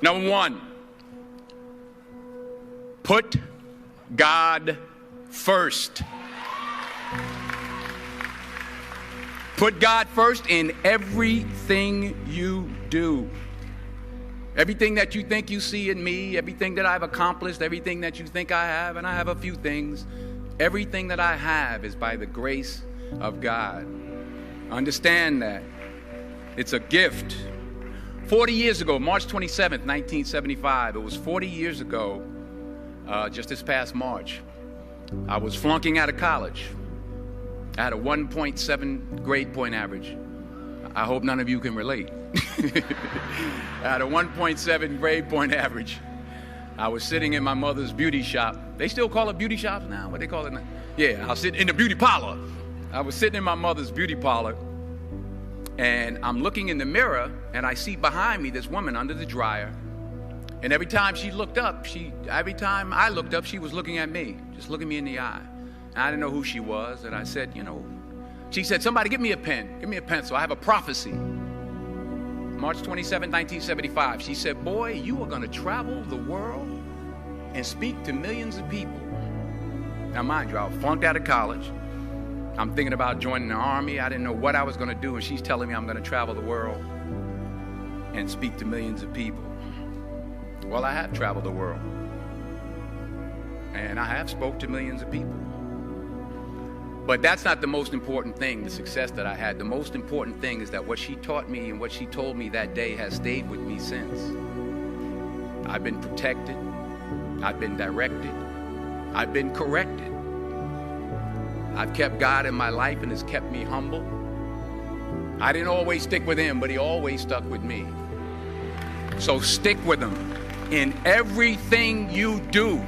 Number one, put God first. Put God first in everything you do. Everything that you think you see in me, everything that I've accomplished, everything that you think I have, and I have a few things, everything that I have is by the grace of God. Understand that. It's a gift. 40 years ago, March 27th, 1975, it was 40 years ago, just this past March, I was flunking out of college. I had a 1.7 grade point average. I hope none of you can relate. I had a 1.7 grade point average. I was sitting in my mother's beauty shop. They still call it beauty shops now? What they call it now? Yeah, I was sitting in the beauty parlor. I was sitting in my mother's beauty parlor, and I'm looking in the mirror, and I see behind me this woman under the dryer. And every time she looked up, every time I looked up, she was looking at me, just looking me in the eye. And I didn't know who she was, and I said, she said, somebody give me a pen, give me a pencil. I have a prophecy. March 27, 1975. She said, boy, you are going to travel the world and speak to millions of people. Now, mind you, I was flunked out of college. I'm thinking about joining the army. I didn't know what I was going to do, and she's telling me I'm going to travel the world and speak to millions of people. Well, I have traveled the world, and I have spoke to millions of people. But that's not the most important thing, the success that I had. The most important thing is that what she taught me and what she told me that day has stayed with me since. I've been protected. I've been directed. I've been corrected. I've kept God in my life, and it's kept me humble. I didn't always stick with him, but he always stuck with me. So stick with him in everything you do.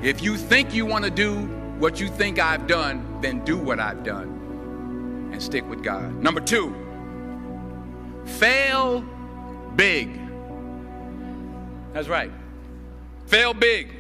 If you think you want to do what you think I've done, then do what I've done and stick with God. Number two, fail big. That's right. Fail big.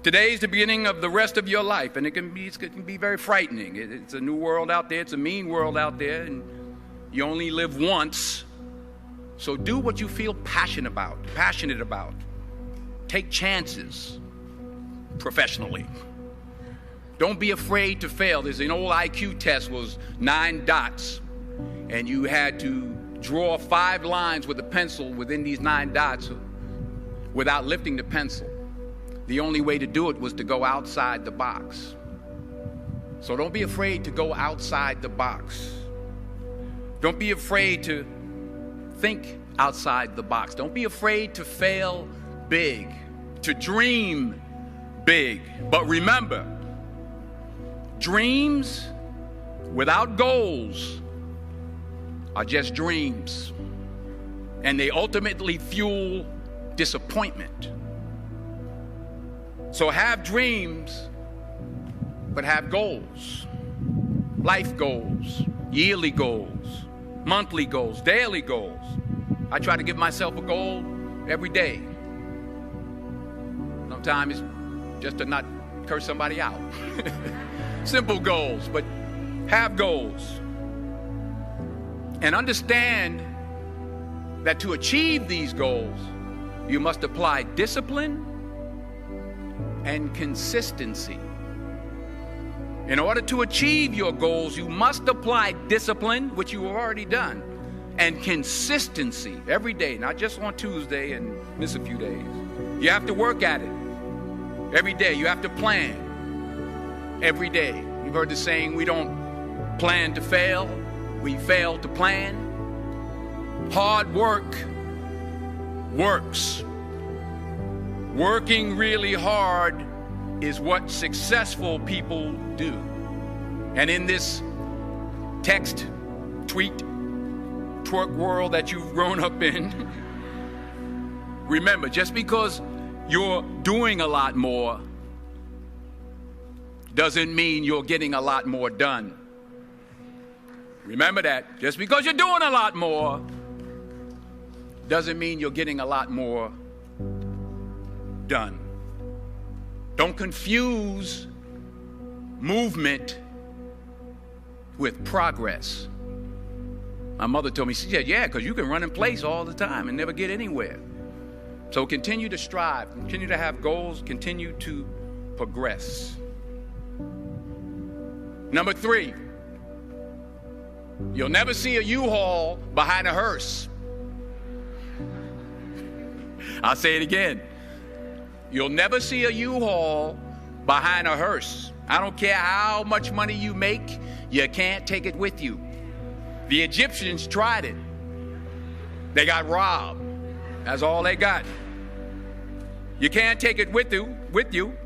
Today's the beginning of the rest of your life, and it can be very frightening. It's a new world out there. It's a mean world out there, and you only live once. So do what you feel passionate about. Take chances professionally. Don't be afraid to fail. There's an old IQ test, was 9 dots, and you had to draw 5 lines with a pencil within these 9 dots without lifting the pencil. The only way to do it was to go outside the box. So don't be afraid to go outside the box. Don't be afraid to think outside the box. Don't be afraid to fail big, to dream big. But remember, dreams without goals are just dreams, and they ultimately fuel disappointment. So have dreams, but have goals. Life goals, yearly goals, monthly goals, daily goals. I try to give myself a goal every day. Sometimes it's just to not curse somebody out. Simple goals, but have goals. And understand that to achieve these goals, you must apply discipline and consistency. In order to achieve your goals, you must apply discipline, which you have already done, and consistency every day, not just on Tuesday and miss a few days. You have to work at it every day. You have to plan every day. You've heard the saying, we don't plan to fail, we fail to plan. Hard work works. Working really hard is what successful people do. And in this text, tweet, twerk world that you've grown up in, remember, just because you're doing a lot more doesn't mean you're getting a lot more done. Remember that. Just because you're doing a lot more doesn't mean you're getting a lot more done. Don't confuse movement with progress. My mother told me, she said, yeah, because you can run in place all the time and never get anywhere. So continue to strive, continue to have goals, continue to progress. Number 3, you'll never see a U-Haul behind a hearse. I'll say it again. You'll never see a U-Haul behind a hearse. I don't care how much money you make, you can't take it with you. The Egyptians tried it. They got robbed. That's all they got. You can't take it with you.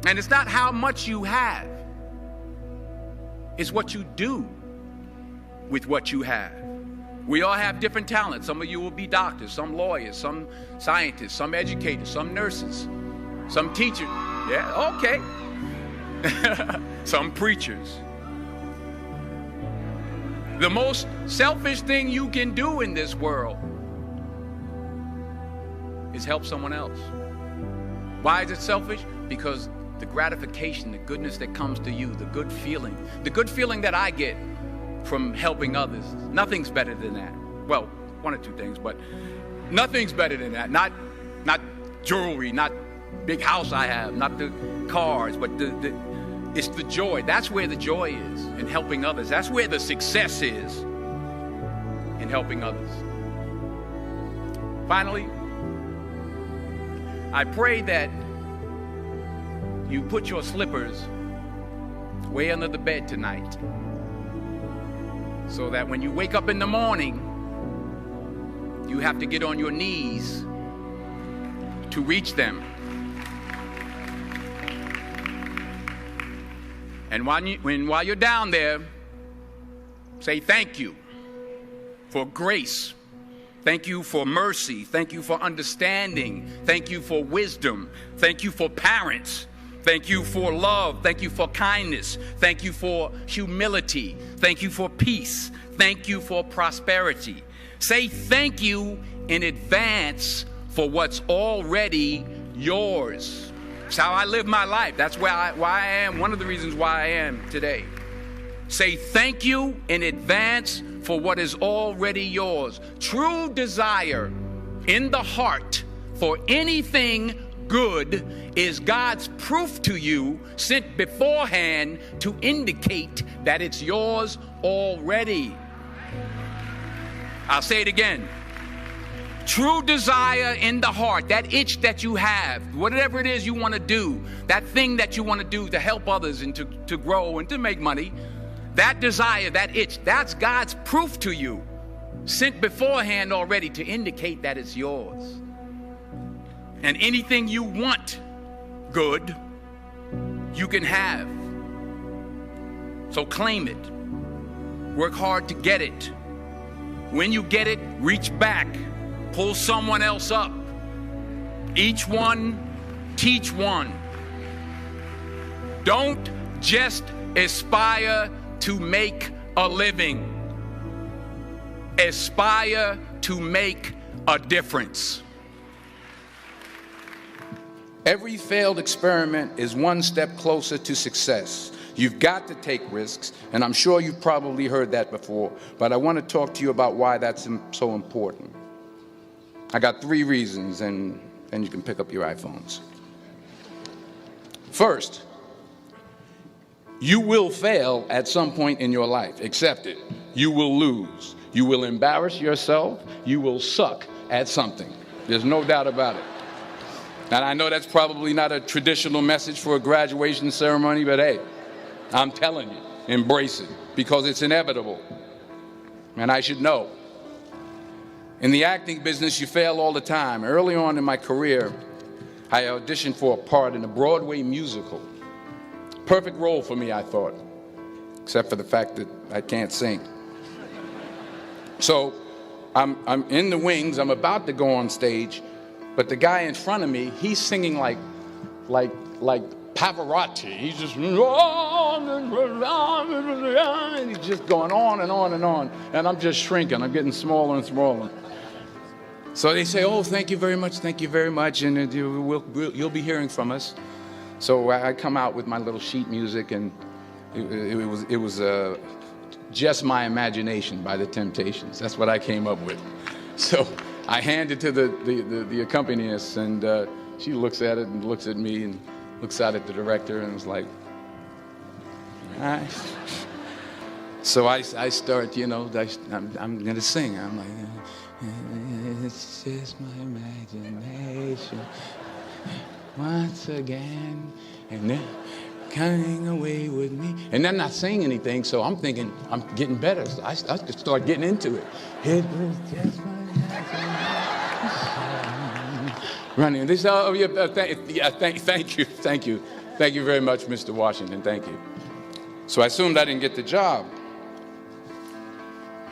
And it's not how much you have. It's what you do with what you have. We all have different talents. Some of you will be doctors, some lawyers, some scientists, some educators, some nurses, some teachers. Yeah, okay. Some preachers. The most selfish thing you can do in this world is help someone else. Why is it selfish? Because the gratification, the goodness that comes to you, the good feeling that I get from helping others, nothing's better than that. Well, one or two things, but nothing's better than that. Not jewelry, not big house I have, not the cars, but it's the joy. That's where the joy is, in helping others. That's where the success is, in helping others. Finally, I pray that you put your slippers way under the bed tonight, so that when you wake up in the morning, you have to get on your knees to reach them. And while you're down there, say thank you for grace. Thank you for mercy. Thank you for understanding. Thank you for wisdom. Thank you for parents. Thank you for love. Thank you for kindness. Thank you for humility. Thank you for peace. Thank you for prosperity. Say thank you in advance for what's already yours. It's how I live my life. That's why I am, one of the reasons why I am today. Say thank you in advance for what is already yours. True desire in the heart for anything good is God's proof to you, sent beforehand to indicate that it's yours already. I'll say it again. True desire in the heart, that itch that you have, whatever it is you want to do, that thing that you want to do to help others and to grow and to make money, that desire, that itch, that's God's proof to you, sent beforehand already to indicate that it's yours. And anything you want good, you can have. So claim it. Work hard to get it. When you get it, reach back. Pull someone else up. Each one, teach one. Don't just aspire to make a living. Aspire to make a difference. Every failed experiment is one step closer to success. You've got to take risks, and I'm sure you've probably heard that before, but I want to talk to you about why that's so important. I got 3 reasons, and you can pick up your iPhones. First, you will fail at some point in your life. Accept it. You will lose. You will embarrass yourself. You will suck at something. There's no doubt about it. And I know that's probably not a traditional message for a graduation ceremony, but hey, I'm telling you, embrace it, because it's inevitable. And I should know. In the acting business, you fail all the time. Early on in my career, I auditioned for a part in a Broadway musical. Perfect role for me, I thought, except for the fact that I can't sing. So I'm in the wings, I'm about to go on stage, but the guy in front of me, he's singing like Pavarotti. He's just, and he's just going on and on and on, and I'm just shrinking. I'm getting smaller and smaller. So they say, oh, thank you very much, and you'll be hearing from us. So I come out with my little sheet music, and it was Just My Imagination by the Temptations. That's what I came up with. So I hand it to the accompanist, and she looks at it and looks at me and looks out at the director and was like, all right. So I start, you know, I'm going to sing. I'm like, it's just my imagination once again, and they're coming away with me. And they're not saying anything, so I'm thinking I'm getting better. So I start getting into it. It was just my imagination. Running. They say, oh, yeah, thank you very much, Mr. Washington. Thank you. So I assumed I didn't get the job.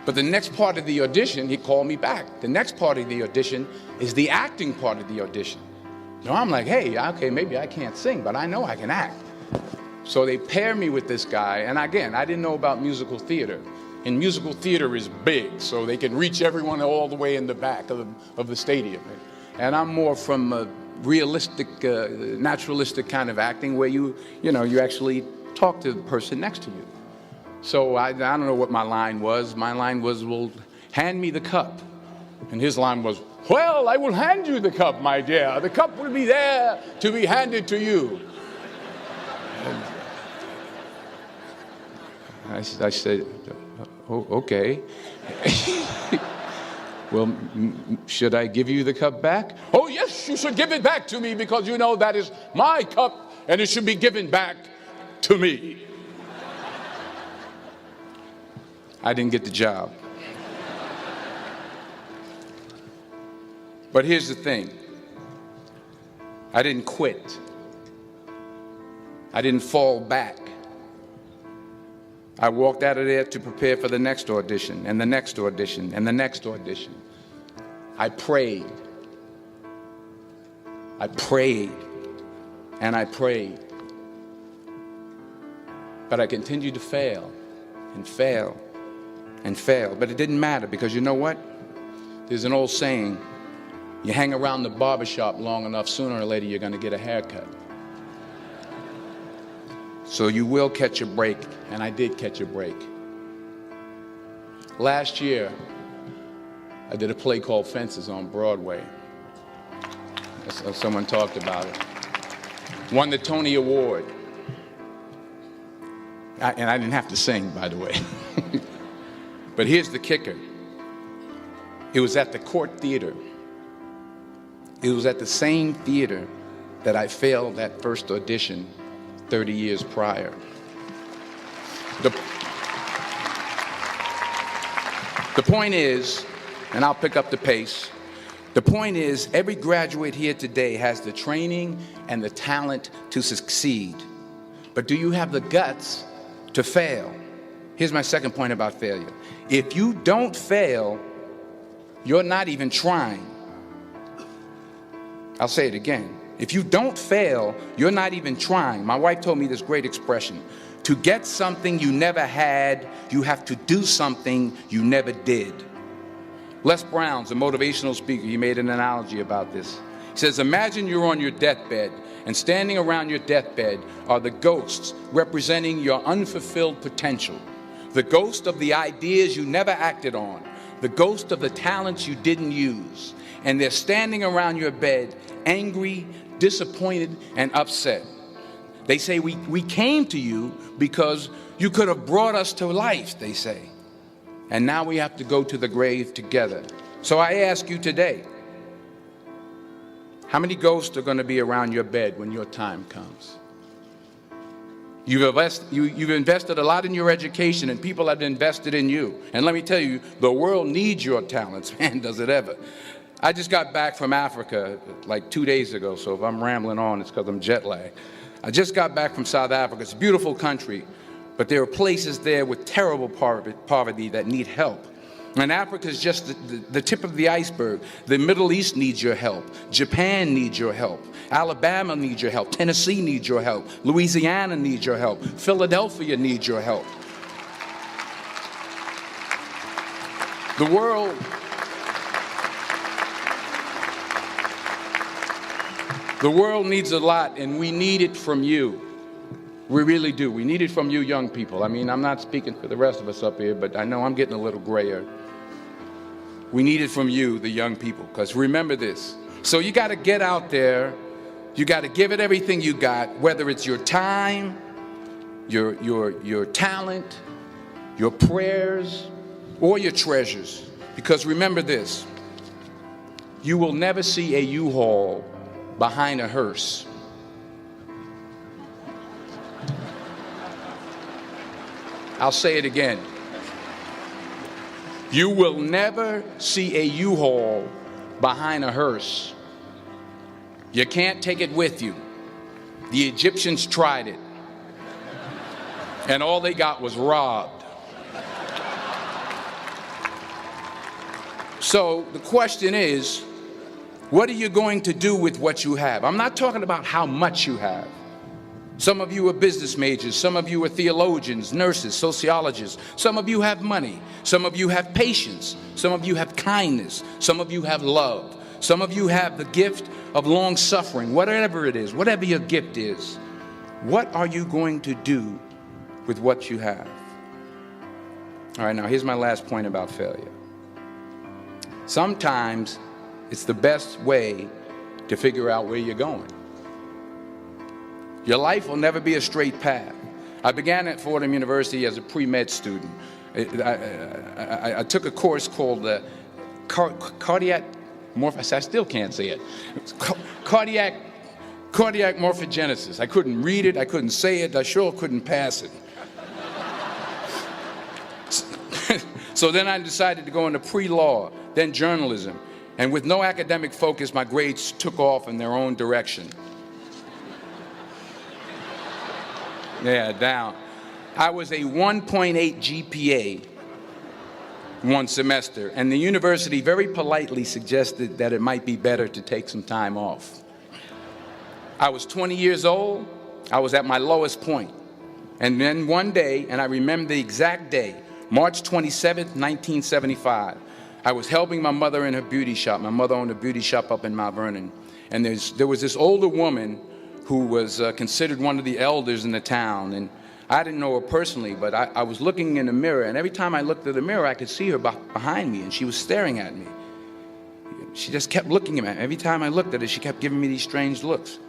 But the next part of the audition, he called me back. The next part of the audition is the acting part of the audition. So I'm like, hey, okay, maybe I can't sing, but I know I can act. So they pair me with this guy, and again, I didn't know about musical theater. And musical theater is big, so they can reach everyone all the way in the back of the stadium. And I'm more from a realistic, naturalistic kind of acting where you actually talk to the person next to you. So I don't know what my line was. My line was, well, hand me the cup. And his line was, well, I will hand you the cup, my dear. The cup will be there to be handed to you. I said, oh, okay. Well, should I give you the cup back? Oh, yes, you should give it back to me because you know that is my cup and it should be given back to me. I didn't get the job. But here's the thing. I didn't quit. I didn't fall back. I walked out of there to prepare for the next audition, and the next audition, and the next audition. I prayed. I prayed, and I prayed. But I continued to fail, and fail, and fail. But it didn't matter, because you know what? There's an old saying, you hang around the barbershop long enough, sooner or later you're going to get a haircut. So you will catch a break, and I did catch a break. Last year, I did a play called Fences on Broadway. Someone talked about it. Won the Tony Award. And I didn't have to sing, by the way. But here's the kicker. It was at the Court Theater. It was at the same theater that I failed that first audition 30 years prior. The point is, and I'll pick up the pace, the point is every graduate here today has the training and the talent to succeed. But do you have the guts to fail? Here's my second point about failure. If you don't fail, you're not even trying. I'll say it again. If you don't fail, you're not even trying. My wife told me this great expression. To get something you never had, you have to do something you never did. Les Brown's a motivational speaker. He made an analogy about this. He says, imagine you're on your deathbed, and standing around your deathbed are the ghosts representing your unfulfilled potential. The ghost of the ideas you never acted on. The ghost of the talents you didn't use. And they're standing around your bed, angry, disappointed, and upset. They say, we came to you because you could have brought us to life, they say. And now we have to go to the grave together. So I ask you today, how many ghosts are going to be around your bed when your time comes? You've invested a lot in your education, and people have invested in you. And let me tell you, the world needs your talents, man, does it ever. I just got back from Africa like 2 days ago, so if I'm rambling on, it's because I'm jet lagged. I just got back from South Africa. It's a beautiful country, but there are places there with terrible poverty that need help. And Africa is just the tip of the iceberg. The Middle East needs your help. Japan needs your help. Alabama needs your help. Tennessee needs your help. Louisiana needs your help. Philadelphia needs your help. The world needs a lot, and we need it from you. We really do. We need it from you young people. I mean, I'm not speaking for the rest of us up here, but I know I'm getting a little grayer. We need it from you, the young people, because remember this. So you got to get out there. You got to give it everything you got, whether it's your time, your talent, your prayers, or your treasures. Because remember this, you will never see a U-Haul behind a hearse. I'll say it again. You will never see a U-Haul behind a hearse. You can't take it with you. The Egyptians tried it, and all they got was robbed. So the question is, what are you going to do with what you have? I'm not talking about how much you have. Some of you are business majors, some of you are theologians, nurses, sociologists. Some of you have money, some of you have patience, some of you have kindness, some of you have love, some of you have the gift of long suffering. Whatever it is, whatever your gift is, what are you going to do with what you have? All right, now here's my last point about failure. Sometimes it's the best way to figure out where you're going. Your life will never be a straight path. I began at Fordham University as a pre-med student. I took a course called cardiac morphogenesis. I still can't say it. Cardiac morphogenesis. I couldn't read it. I couldn't say it. I sure couldn't pass it. So then I decided to go into pre-law, then journalism. And with no academic focus, my grades took off in their own direction. Yeah, down. I was a 1.8 GPA one semester, and the university very politely suggested that it might be better to take some time off. I was 20 years old. I was at my lowest point. And then one day, and I remember the exact day, March 27th, 1975, I was helping my mother in her beauty shop. My mother owned a beauty shop up in Mount Vernon. And there was this older woman who was considered one of the elders in the town. And I didn't know her personally, but I was looking in the mirror, and every time I looked at the mirror, I could see her behind me, and she was staring at me. She just kept looking at me. Every time I looked at her, she kept giving me these strange looks.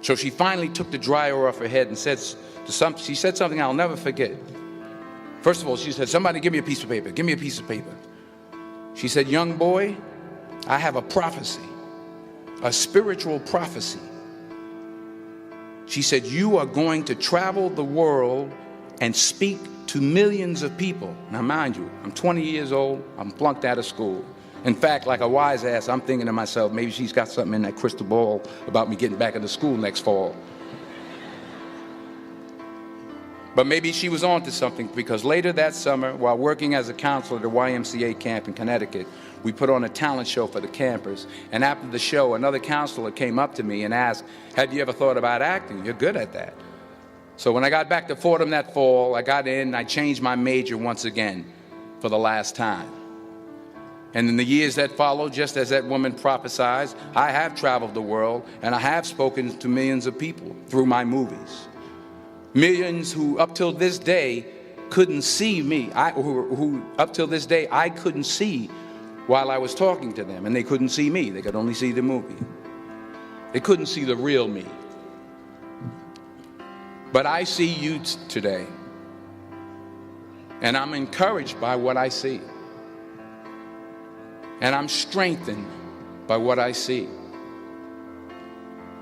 So she finally took the dryer off her head and she said something I'll never forget. First of all, she said, "Somebody give me a piece of paper. Give me a piece of paper." She said, "Young boy, I have a prophecy, a spiritual prophecy." She said, "You are going to travel the world and speak to millions of people." Now, mind you, I'm 20 years old. I'm flunked out of school. In fact, like a wise ass, I'm thinking to myself, maybe she's got something in that crystal ball about me getting back into school next fall. But maybe she was on to something, because later that summer, while working as a counselor at the YMCA camp in Connecticut, we put on a talent show for the campers. And after the show, another counselor came up to me and asked, "Have you ever thought about acting? You're good at that." So when I got back to Fordham that fall, I got in and I changed my major once again for the last time. And in the years that followed, just as that woman prophesied, I have traveled the world and I have spoken to millions of people through my movies. Millions who up till this day couldn't see me, who up till this day I couldn't see while I was talking to them, and they couldn't see me. They could only see the movie. They couldn't see the real me. But I see you today, and I'm encouraged by what I see. And I'm strengthened by what I see.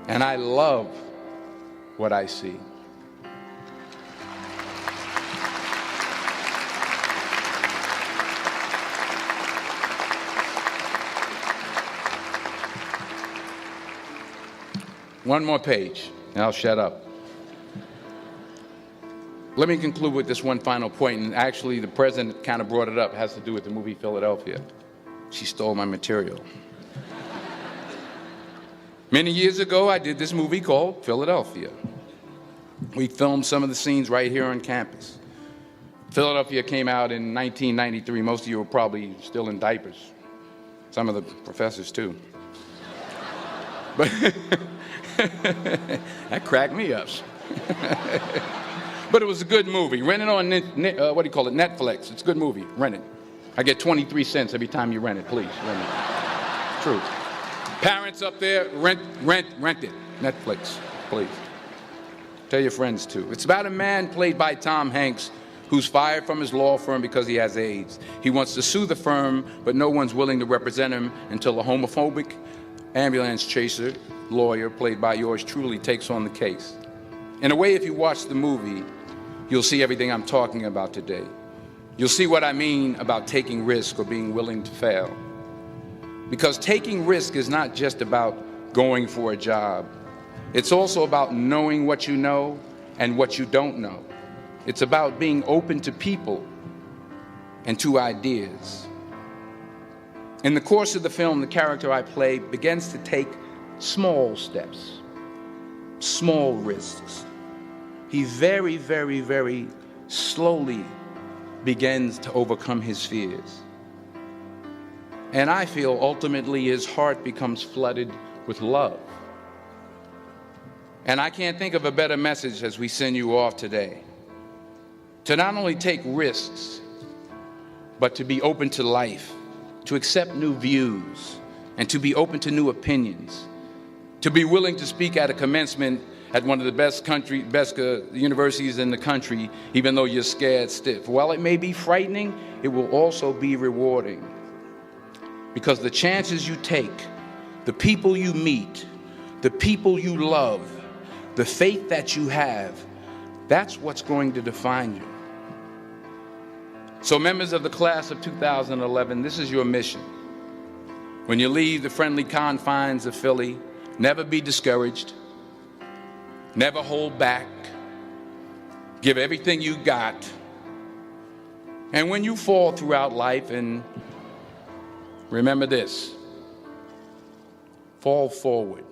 And I love what I see. One more page, and I'll shut up. Let me conclude with this one final point, and actually the president kind of brought it up. It has to do with the movie Philadelphia. She stole my material. Many years ago, I did this movie called Philadelphia. We filmed some of the scenes right here on campus. Philadelphia came out in 1993. Most of you were probably still in diapers. Some of the professors, too. But that cracked me up. But it was a good movie. Rent it on, Netflix. It's a good movie. Rent it. I get 23 cents every time you rent it, please. Rent it. True. Parents up there, rent it. Netflix, please. Tell your friends too. It's about a man played by Tom Hanks who's fired from his law firm because he has AIDS. He wants to sue the firm, but no one's willing to represent him until a homophobic ambulance chaser lawyer, played by yours truly, takes on the case. In a way, if you watch the movie, you'll see everything I'm talking about today. You'll see what I mean about taking risk or being willing to fail. Because taking risk is not just about going for a job. It's also about knowing what you know and what you don't know. It's about being open to people and to ideas. In the course of the film, the character I play begins to take small steps, small risks. He very, very, very slowly begins to overcome his fears. And I feel ultimately his heart becomes flooded with love. And I can't think of a better message as we send you off today. To not only take risks, but to be open to life, to accept new views, and to be open to new opinions, to be willing to speak at a commencement at one of the best universities in the country, even though you're scared stiff. While it may be frightening, it will also be rewarding. Because the chances you take, the people you meet, the people you love, the faith that you have, that's what's going to define you. So members of the class of 2011, this is your mission. When you leave the friendly confines of Philly, never be discouraged, never hold back, give everything you got. And when you fall throughout life, and remember this, fall forward.